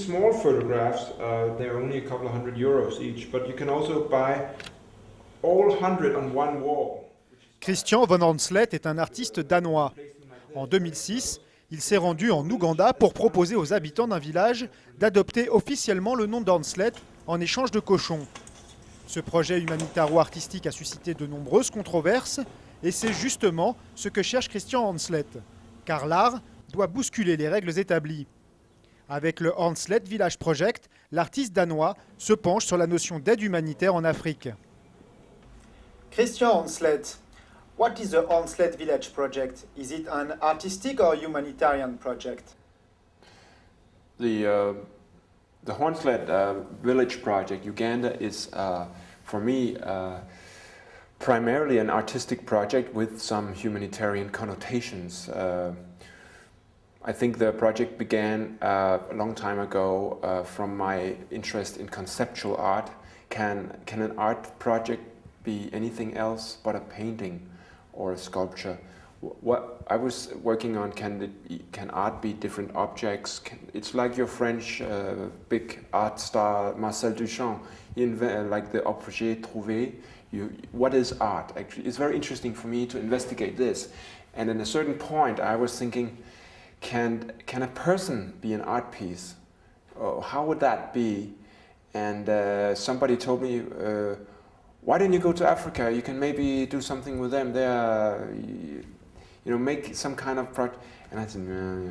small photographs, they're only a couple of €100 each, but you can also buy all 100 on one wall. Christian von Hornslet est un artiste danois. En 2006, il s'est rendu en Ouganda pour proposer aux habitants d'un village d'adopter officiellement le nom d'Hornslet en échange de cochons. Ce projet humanitaro-artistique a suscité de nombreuses controverses et c'est justement ce que cherche Christian Hornslet, car l'art doit bousculer les règles établies. Avec le Hornslet Village Project, l'artiste danois se penche sur la notion d'aide humanitaire en Afrique. Christian Hornslet, what is the Hornslet Village Project? Is it an artistic or humanitarian project? The Hornslet Village Project, Uganda, is for me primarily an artistic project with some humanitarian connotations. I think the project began a long time ago from my interest in conceptual art. Can an art project be anything else but a painting or a sculpture? What I was working on, can art be different objects? It's like your French big art star Marcel Duchamp, like the objet trouvé. What is art? Actually, it's very interesting for me to investigate this. And at a certain point, I was thinking, can a person be an art piece? How would that be? And somebody told me, why don't you go to Africa? You can maybe do something with them there. Make some kind of project. And I said, no.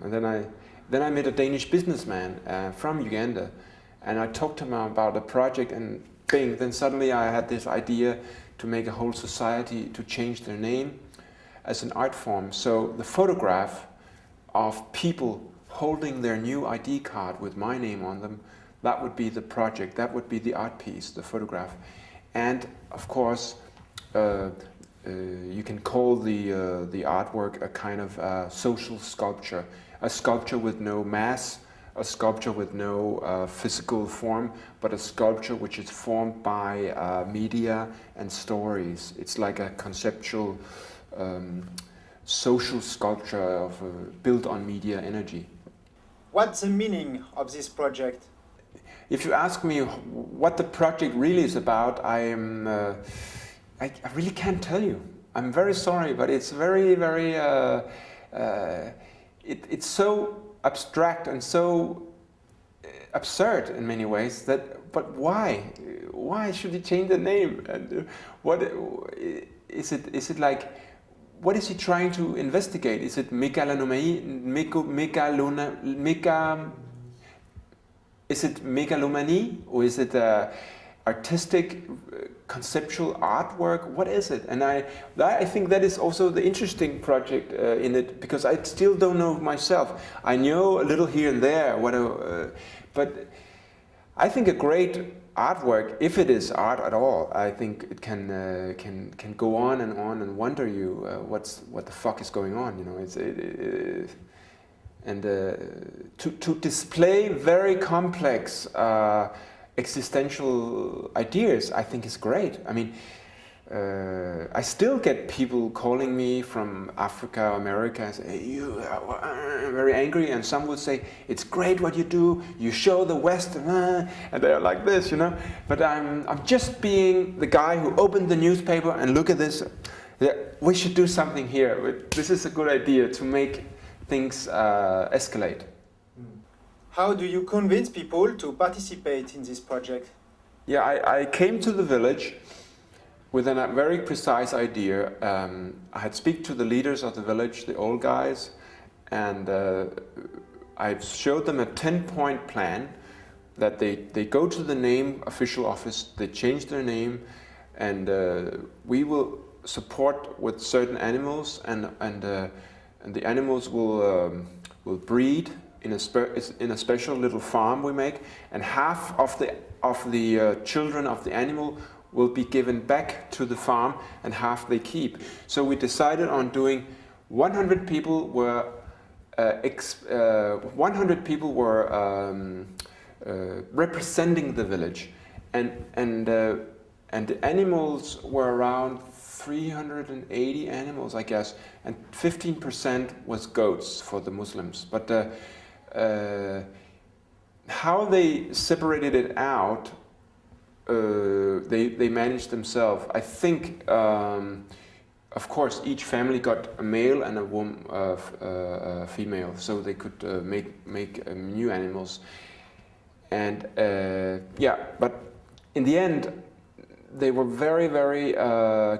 And then I met a Danish businessman from Uganda, and I talked to him about the project, and bing, then suddenly I had this idea to make a whole society to change their name as an art form. So the photograph of people holding their new ID card with my name on them, that would be the project, that would be the art piece, the photograph. And of course, you can call the artwork a kind of social sculpture, a sculpture with no mass, a sculpture with no physical form, but a sculpture which is formed by media and stories. It's like a conceptual social sculpture built on media energy. What's the meaning of this project? If you ask me what the project really is about, I really can't tell you. I'm very sorry, but it's very, very, it's so abstract and so absurd in many ways but why? Why should he change the name? And what is it? Is it like, what is he trying to investigate? Is it is it megalomany, or is it artistic, conceptual artwork? What is it? And I think that is also the interesting project in it, because I still don't know myself. I know a little here and there, but I think a great artwork, if it is art at all, I think it can go on and wonder you what the fuck is going on. To display very complex existential ideas, I think is great. I mean, I still get people calling me from Africa, America, and say, hey, you are very angry, and some would say, it's great what you do, you show the West, and they're like this, But I'm just being the guy who opened the newspaper and look at this. Yeah, we should do something here. This is a good idea to make things escalate. How do you convince people to participate in this project? Yeah, I came to the village with a very precise idea. I had speak to the leaders of the village, the old guys, and I showed them a 10-point plan that they go to the name official office, they change their name, and we will support with certain animals, and the animals will breed in a special little farm we make, and half of the children of the animal will be given back to the farm, and half they keep. So we decided on doing 100 people were representing the village, and the animals were around 380 animals, I guess, and 15% was goats for the Muslims. But how they separated it out, they managed themselves. I think, of course, each family got a male and a female, so they could make new animals. And yeah, but in the end, they were very, very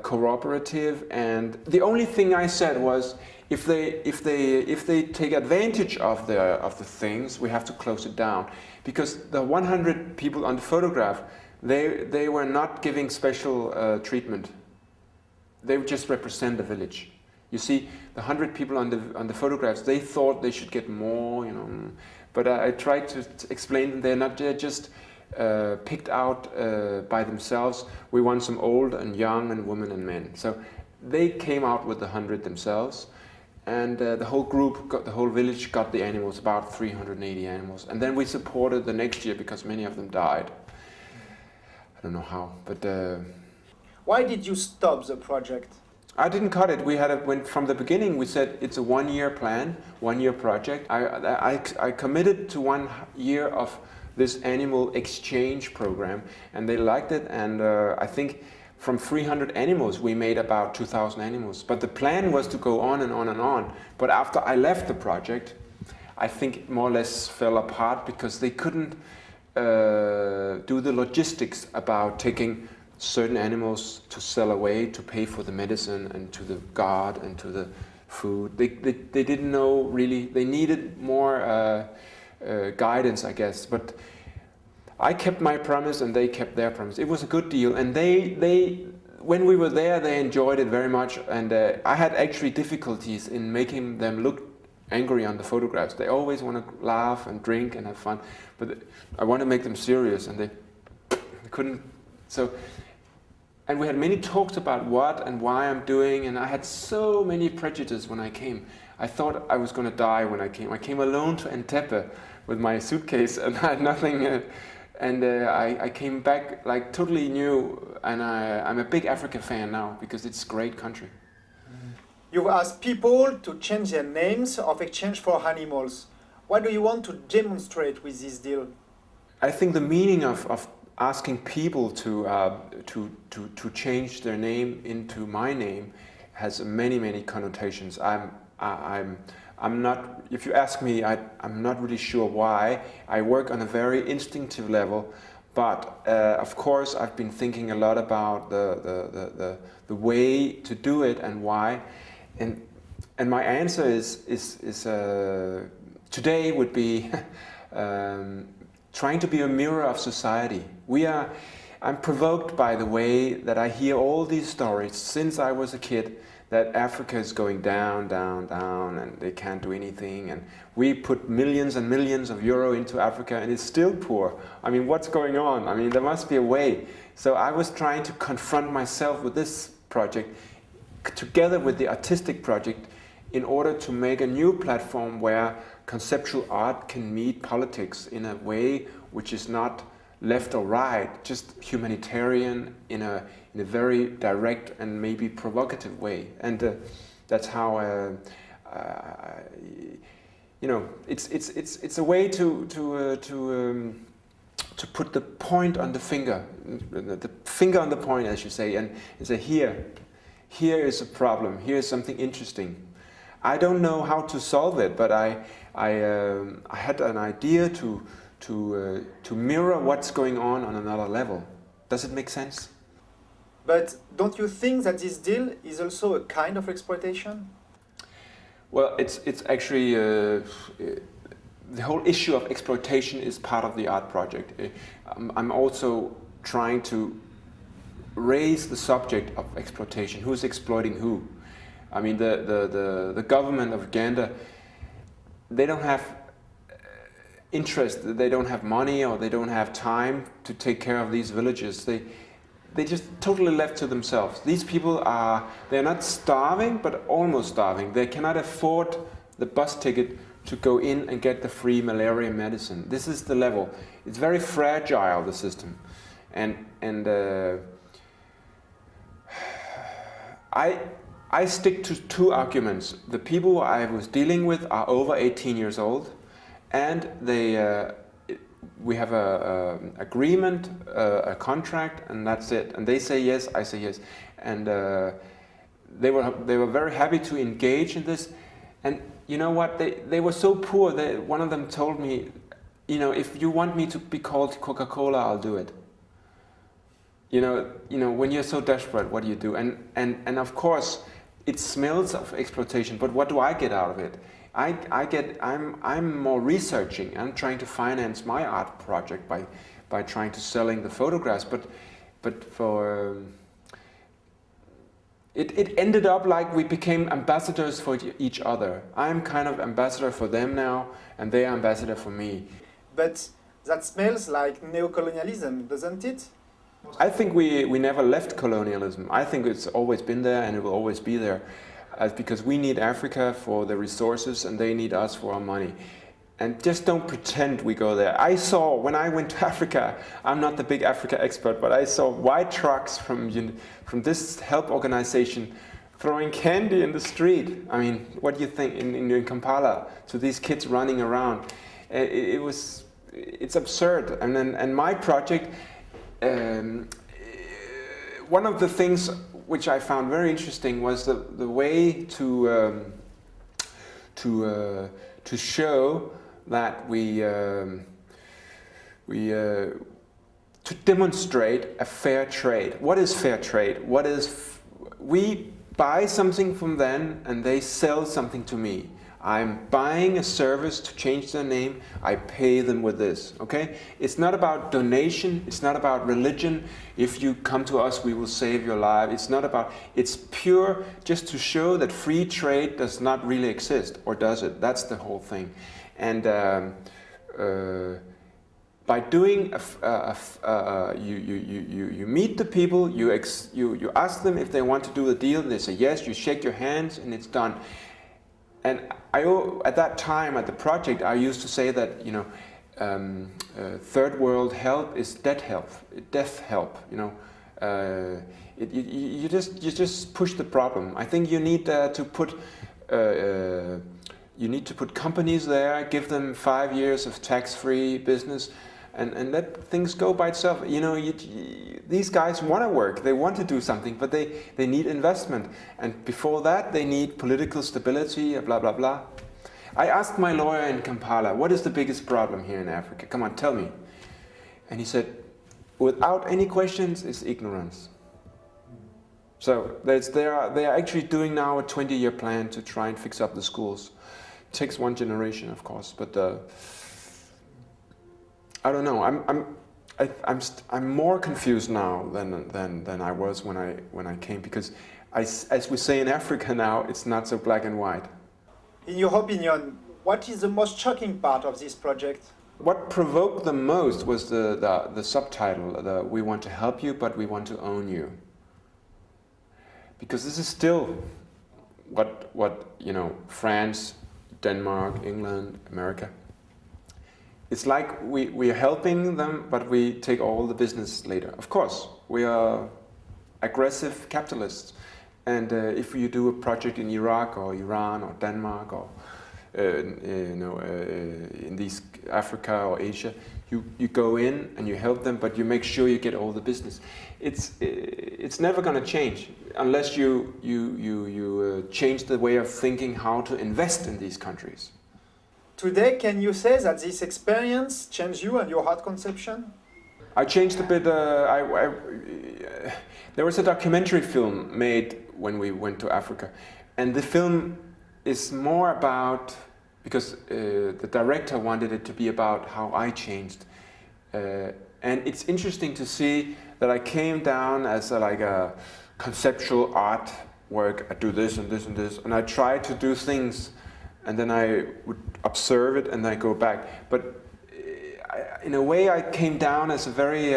cooperative. And the only thing I said was, if they take advantage of the things, we have to close it down, because the 100 people on the photograph, they were not giving special treatment. They would just represent the village. You see, the 100 people on the photographs, they thought they should get more, you know. But I tried to explain them. They're just picked out by themselves. We want some old and young and women and men. So they came out with the 100 themselves, and the whole group, the whole village got the animals, about 380 animals. And then we supported the next year because many of them died. I don't know how, but. Why did you stop the project? I didn't cut it. Went from the beginning. We said it's a one-year plan, one-year project. I committed to 1 year of this animal exchange program, and they liked it. And I think from 300 animals, we made about 2,000 animals. But the plan was to go on and on and on. But after I left the project, I think it more or less fell apart because they couldn't do the logistics about taking certain animals to sell away, to pay for the medicine and to the guard and to the food. They didn't know really. They needed more guidance, I guess. But I kept my promise and they kept their promise. It was a good deal. And they when we were there, they enjoyed it very much. And I had actually difficulties in making them look angry on the photographs. They always want to laugh and drink and have fun. But I want to make them serious, and they couldn't. So. And we had many talks about what and why I'm doing, and I had so many prejudices when I came. I thought I was going to die when I came. I came alone to Entebbe with my suitcase and I had nothing. I came back like totally new, and I'm a big Africa fan now because it's a great country. You've asked people to change their names of exchange for animals. What do you want to demonstrate with this deal? I think the meaning of asking people to change their name into my name has many connotations. I'm not. If you ask me, I'm not really sure why. I work on a very instinctive level, but of course I've been thinking a lot about the way to do it and why, and my answer is today would be. Trying to be a mirror of society. I'm provoked by the way that I hear all these stories since I was a kid, that Africa is going down, and they can't do anything, and we put millions and millions of euro into Africa and it's still poor. I mean, what's going on? I mean, there must be a way. So I was trying to confront myself with this project, together with the artistic project, in order to make a new platform where conceptual art can meet politics in a way which is not left or right, just humanitarian in a very direct and maybe provocative way. And that's how you know, it's a way to put the point on the finger on the point, as you say, and say here is a problem. Here is something interesting. I don't know how to solve it, but I had an idea to mirror what's going on another level. Does it make sense? But don't you think that this deal is also a kind of exploitation? Well, it's actually the whole issue of exploitation is part of the art project. I'm also trying to raise the subject of exploitation. Who's exploiting who? I mean, the government of Uganda, they don't have interest, they don't have money, or they don't have time to take care of these villages. They just totally left to themselves. These people they're not starving, but almost starving. They cannot afford the bus ticket to go in and get the free malaria medicine. This is the level. It's very fragile, the system. And I stick to two arguments. The people I was dealing with are over 18 years old, and we have a agreement, a contract, and that's it. And they say yes, I say yes, and they were very happy to engage in this. And you know what? They were so poor. One of them told me, you know, if you want me to be called Coca-Cola, I'll do it. You know, when you're so desperate, what do you do? And of course, it smells of exploitation. But what do I get out of it? I'm more researching. I'm trying to finance my art project by trying to selling the photographs. But for it ended up like we became ambassadors for each other. I'm kind of ambassador for them now, and they are ambassador for me. But that smells like neocolonialism, doesn't it? I think we never left colonialism. I think it's always been there and it will always be there, because we need Africa for the resources and they need us for our money. And just don't pretend we go there. I saw, when I went to Africa, I'm not the big Africa expert, but I saw white trucks from this help organization throwing candy in the street. I mean, what do you think in Kampala, to these kids running around? It's absurd. And my project, one of the things which I found very interesting was the way to show that to demonstrate a fair trade. What is fair trade? We buy something from them and they sell something to me. I'm buying a service to change their name, I pay them with this, okay? It's not about donation, it's not about religion. If you come to us, we will save your life. It's pure just to show that free trade does not really exist, or does it? That's the whole thing. And by doing, you meet the people, you ask them if they want to do a deal, they say yes, you shake your hands, and it's done. And at that time, at the project, I used to say that, you know, third world help is death help. You know, you just push the problem. I think you need to put companies there, give them 5 years of tax-free business, and let things go by itself. You know, these guys want to work, they want to do something, but they need investment. And before that, they need political stability, blah, blah, blah. I asked my lawyer in Kampala, what is the biggest problem here in Africa? Come on, tell me. And he said, without any questions, it's ignorance. So they are actually doing now a 20-year plan to try and fix up the schools. It takes one generation, of course, but I don't know. I'm more confused now than I was when I came, because as we say in Africa now, it's not so black and white. In your opinion, what is the most shocking part of this project? What provoked the most was the subtitle, "We want to help you, but we want to own you." Because this is still what you know, France, Denmark, England, America. It's like we are helping them, but we take all the business later. Of course, we are aggressive capitalists. And if you do a project in Iraq or Iran or Denmark or in these Africa or Asia, you go in and you help them, but you make sure you get all the business. It's never going to change unless you change the way of thinking how to invest in these countries. Today, can you say that this experience changed you and your art conception? I changed a bit. There was a documentary film made when we went to Africa, and the film is more about, because the director wanted it to be about how I changed, and it's interesting to see that I came down as a conceptual art work. I do this and this and this, and I try to do things, and then I would observe it and I go back. But in a way, I came down as a very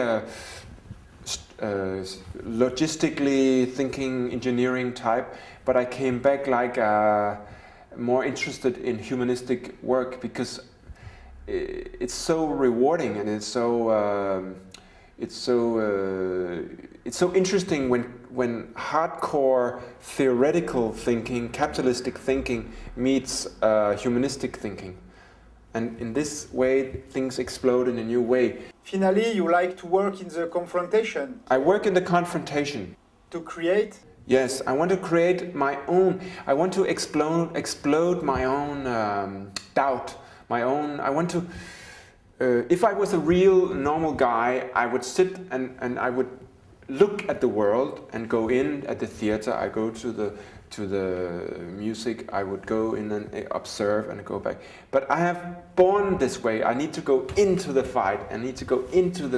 logistically thinking, engineering type, but I came back like more interested in humanistic work, because it's so rewarding and it's so interesting when hardcore theoretical thinking, capitalistic thinking meets humanistic thinking. And in this way, things explode in a new way. Finally, you like to work in the confrontation, I work in the confrontation. to create. Yes, I want to create my own, I want to explode my own doubt, my own, I want to, if I was a real normal guy, I would sit and I would look at the world and go in at the theater, I go to the music, I would go in and observe and go back. But I have born this way. I need to go into the fight. I need to go into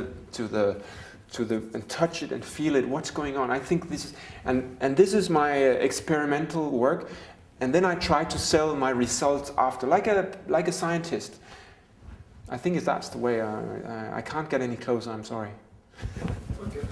and touch it and feel it. What's going on? I think this is and this is my experimental work. And then I try to sell my results after, like a scientist. I think that's the way. I can't get any closer. I'm sorry. Okay.